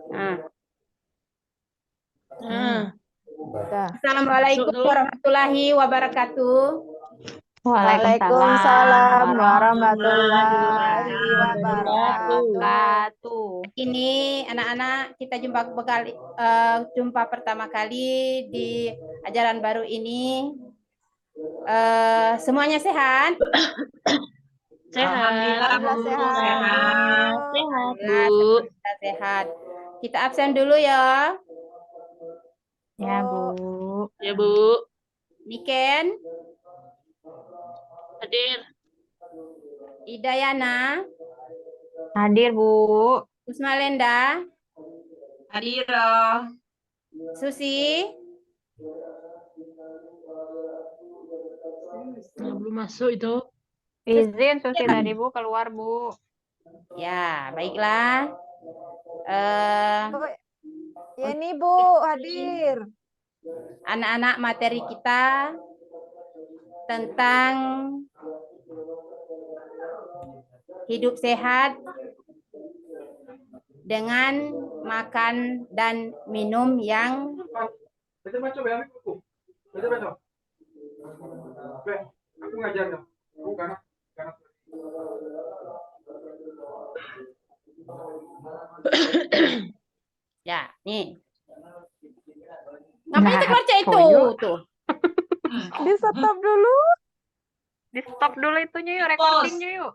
Nah. Dah. Assalamualaikum warahmatullahi wabarakatuh. Waalaikumsalam warahmatullahi wabarakatuh. Ini anak-anak kita jumpa pertama kali di ajaran baru ini. Semuanya sehat? Alhamdulillah sehat. Bu. Kita sehat. Kita absen dulu ya. Ya, Bu. Ya, Bu. Niken. Hadir. Idayana. Hadir, Bu. Usmalenda. Hadir. Susi. Belum masuk itu. Izin Susi tadi, Bu, keluar, Bu. Ya, baiklah. Ya, ini, Bu, hadir. Anak-anak, materi kita tentang hidup sehat dengan makan dan minum yang ya, nih. Ngapain kita baca itu tuh? Di stop dulu. Di stop dulu itunya yuk, recordingnya yuk.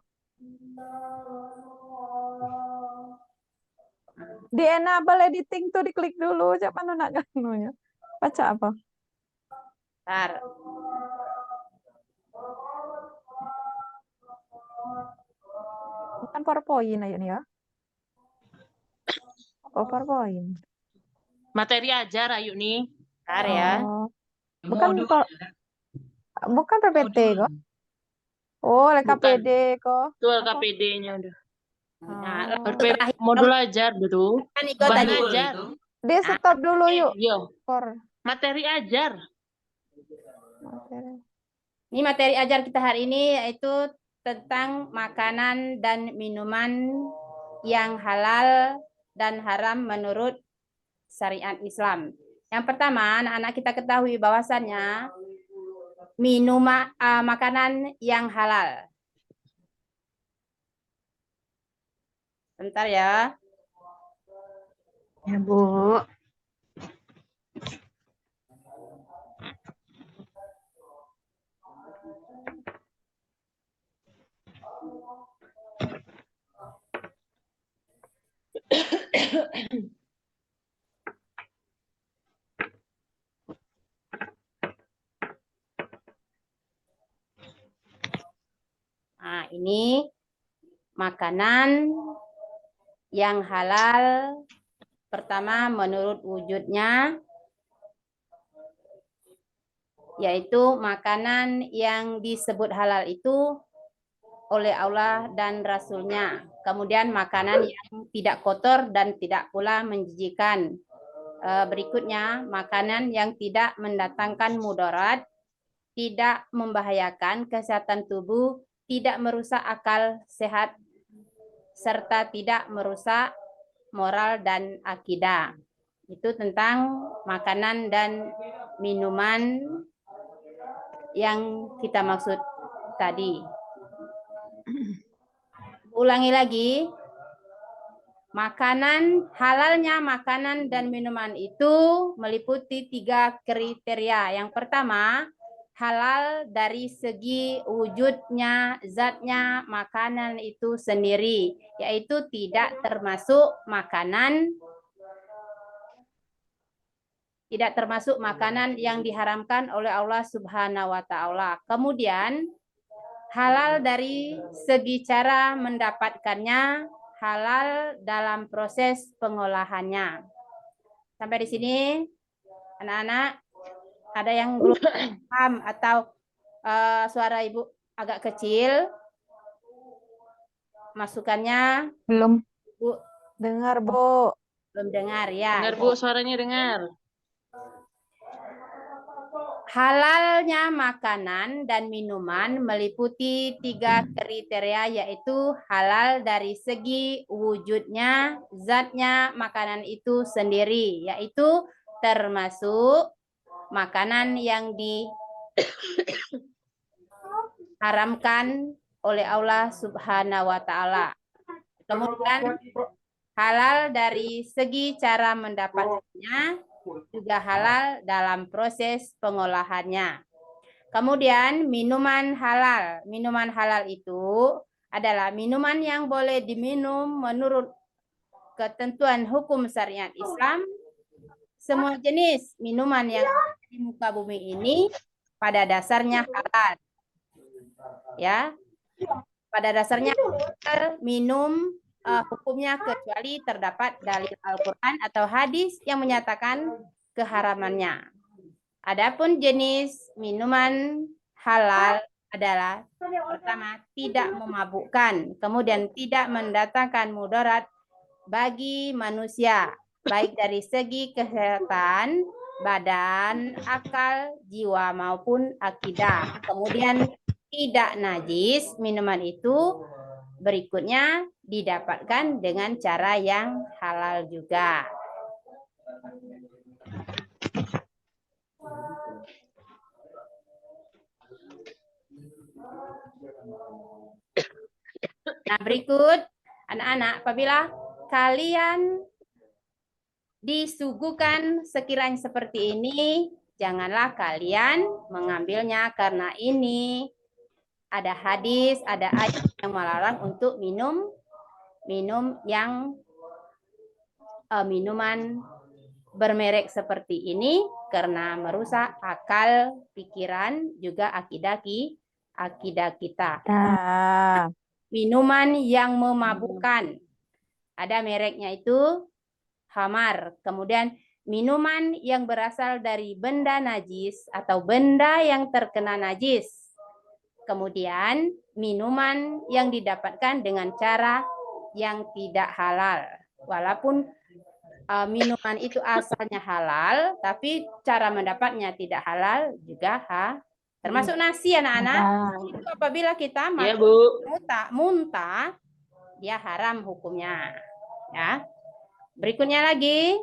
Di enable editing tuh diklik dulu. Siapa nak ganunya? Baca apa? Bentar. Bukan PowerPoint ayo nih ya. Oh, PowerPoint. Materi ajar ayo nih. Bentar ya. Oh. Bukan PPT kok. Oh, KPD kok. Itu LKPD-nya udah. Nah, Modul ajar betul. kan ikut Bahan tadi. ajar. Di stop dulu yuk. Yo. For Materi ajar. Ini materi ajar kita hari ini yaitu tentang makanan dan minuman yang halal dan haram menurut syariat Islam. Yang pertama, anak-anak kita ketahui bahwasannya makanan yang halal. Bentar ya. Ya, Bu. Nah, ini makanan yang halal. Pertama, menurut wujudnya, yaitu makanan yang disebut halal itu oleh Allah dan Rasul-Nya. Kemudian makanan yang tidak kotor dan tidak pula menjijikkan. Berikutnya, makanan yang tidak mendatangkan mudarat, tidak membahayakan kesehatan tubuh, tidak merusak akal sehat, serta tidak merusak moral dan akidah. Itu tentang makanan dan minuman yang kita maksud tadi. Ulangi lagi. Halalnya makanan dan minuman itu meliputi 3 kriteria. Yang pertama, halal dari segi wujudnya, zatnya makanan itu sendiri, yaitu tidak termasuk makanan yang diharamkan oleh Allah Subhanahu wa taala. Kemudian halal dari segi cara mendapatkannya, halal dalam proses pengolahannya. Sampai di sini anak-anak ada yang belum paham atau suara Ibu agak kecil? Masukannya? Belum. Bu. Dengar, Bu. Belum dengar ya. Dengar, Bu, suaranya dengar. Halalnya makanan dan minuman meliputi 3 kriteria, yaitu halal dari segi wujudnya, zatnya makanan itu sendiri, yaitu termasuk makanan yang diharamkan oleh Allah Subhanahu wa Ta'ala. Kemudian halal dari segi cara mendapatkannya, juga halal dalam proses pengolahannya. Kemudian minuman halal. Minuman halal itu adalah minuman yang boleh diminum menurut ketentuan hukum syariat Islam. Semua jenis minuman yang ada di muka bumi ini pada dasarnya halal. Ya. Pada dasarnya minum hukumnya kecuali terdapat dalil Al-Quran atau hadis yang menyatakan keharamannya. Adapun jenis minuman halal adalah pertama tidak memabukkan, kemudian tidak mendatangkan mudarat bagi manusia, baik dari segi kesehatan, badan, akal, jiwa maupun akidah. Kemudian tidak najis, minuman itu berikutnya didapatkan dengan cara yang halal juga. Nah, berikut anak-anak, apabila kalian disuguhkan sekiranya seperti ini, janganlah kalian mengambilnya karena ini ada hadis, ada ayat yang melarang untuk minum yang minuman bermerek seperti ini karena merusak akal, pikiran, juga akidah kita. Minuman yang memabukkan, ada mereknya itu Khamar. Kemudian minuman yang berasal dari benda najis atau benda yang terkena najis. Kemudian minuman yang didapatkan dengan cara yang tidak halal. Walaupun minuman itu asalnya halal, tapi cara mendapatnya tidak halal juga termasuk nasi anak-anak. Itu apabila kita Ya, makan Bu. muntah, dia haram hukumnya. Ya. Berikutnya lagi.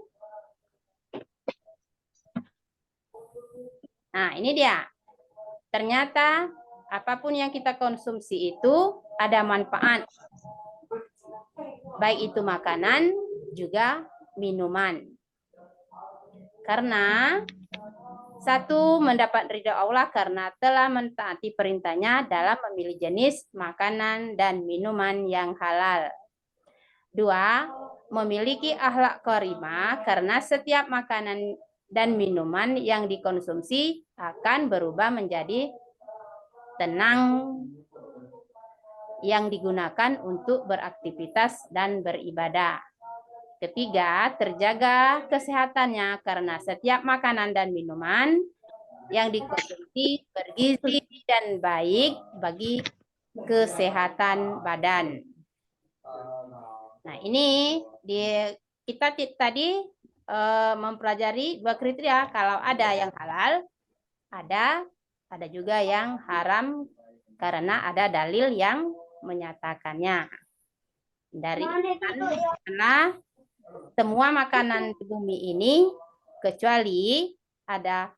Nah, ini dia. Ternyata apapun yang kita konsumsi itu ada manfaat. Baik itu makanan juga minuman. Karena satu, mendapat ridha Allah karena telah mentaati perintahnya dalam memilih jenis makanan dan minuman yang halal. Dua, memiliki akhlak karimah karena setiap makanan dan minuman yang dikonsumsi akan berubah menjadi tenang yang digunakan untuk beraktivitas dan beribadah. Ketiga, terjaga kesehatannya karena setiap makanan dan minuman yang dikonsumsi bergizi dan baik bagi kesehatan badan. Nah, ini kita tadi mempelajari 2 kriteria. Kalau ada yang halal, ada juga yang haram karena ada dalil yang menyatakannya. Dari karena semua makanan di bumi ini kecuali ada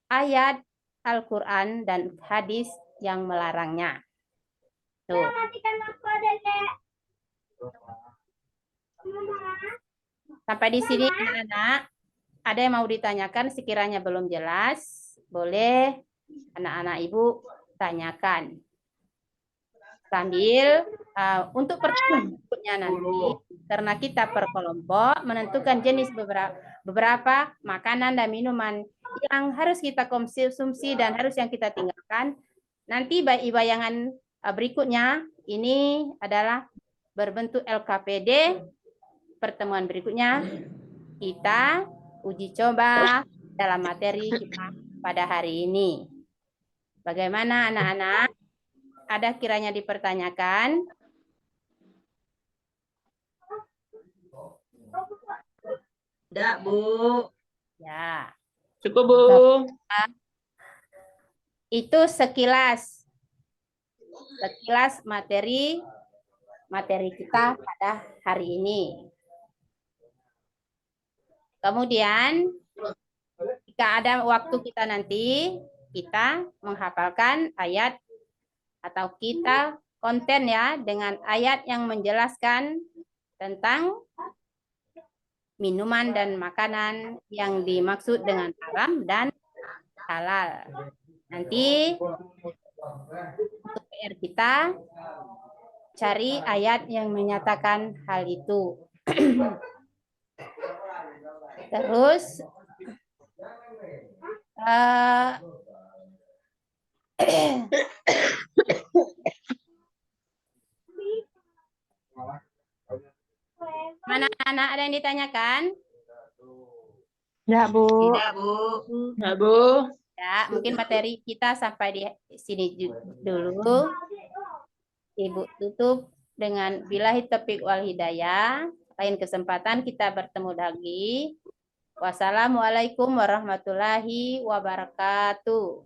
ayat Al-Quran dan hadis yang melarangnya. Tuh. Sampai di sini anak-anak, ada yang mau ditanyakan sekiranya belum jelas, boleh anak-anak ibu tanyakan. Sambil untuk pertemuan berikutnya nanti, karena kita per kelompok menentukan jenis beberapa makanan dan minuman yang harus kita konsumsi dan harus yang kita tinggalkan. Nanti bayangan berikutnya ini adalah berbentuk LKPD. Pertemuan berikutnya kita uji coba dalam materi kita pada hari ini. Bagaimana anak-anak? Ada kiranya dipertanyakan? Tidak, Bu. Ya. Cukup, Bu. Itu sekilas materi kita pada hari ini. Kemudian jika ada waktu kita nanti, kita menghafalkan ayat atau kita konten ya dengan ayat yang menjelaskan tentang minuman dan makanan yang dimaksud dengan haram dan halal. Nanti untuk PR kita cari ayat yang menyatakan hal itu. Terus mana anak ada yang ditanyakan? Ya, Bu. Tidak, Bu. Ya, Bu. Ya, mungkin materi kita sampai di sini dulu. Ibu tutup dengan billahi taufiq wal hidayah. Lain kesempatan kita bertemu lagi. Wassalamualaikum warahmatullahi wabarakatuh.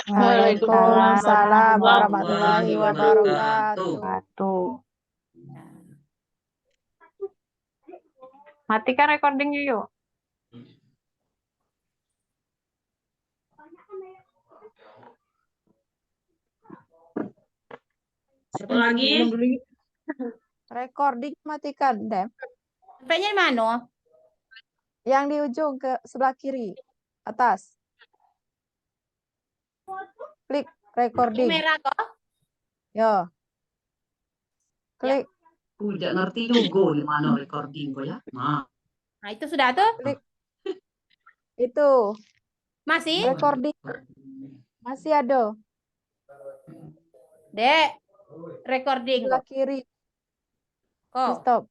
Waalaikumsalam warahmatullahi wabarakatuh. Matikan recordingnya yuk. Satu lagi. Recording matikan, Dem. Sampainya mana? Yang di ujung ke sebelah kiri, atas. Klik recording. Merah kok? Yo. Klik. Tidak ngerti juga di mana recording kok ya. Nah, itu sudah tuh? Klik. Itu. Masih? Recording. Masih ada. Dek, recording Sebelah kok. kiri. Kok? Stop.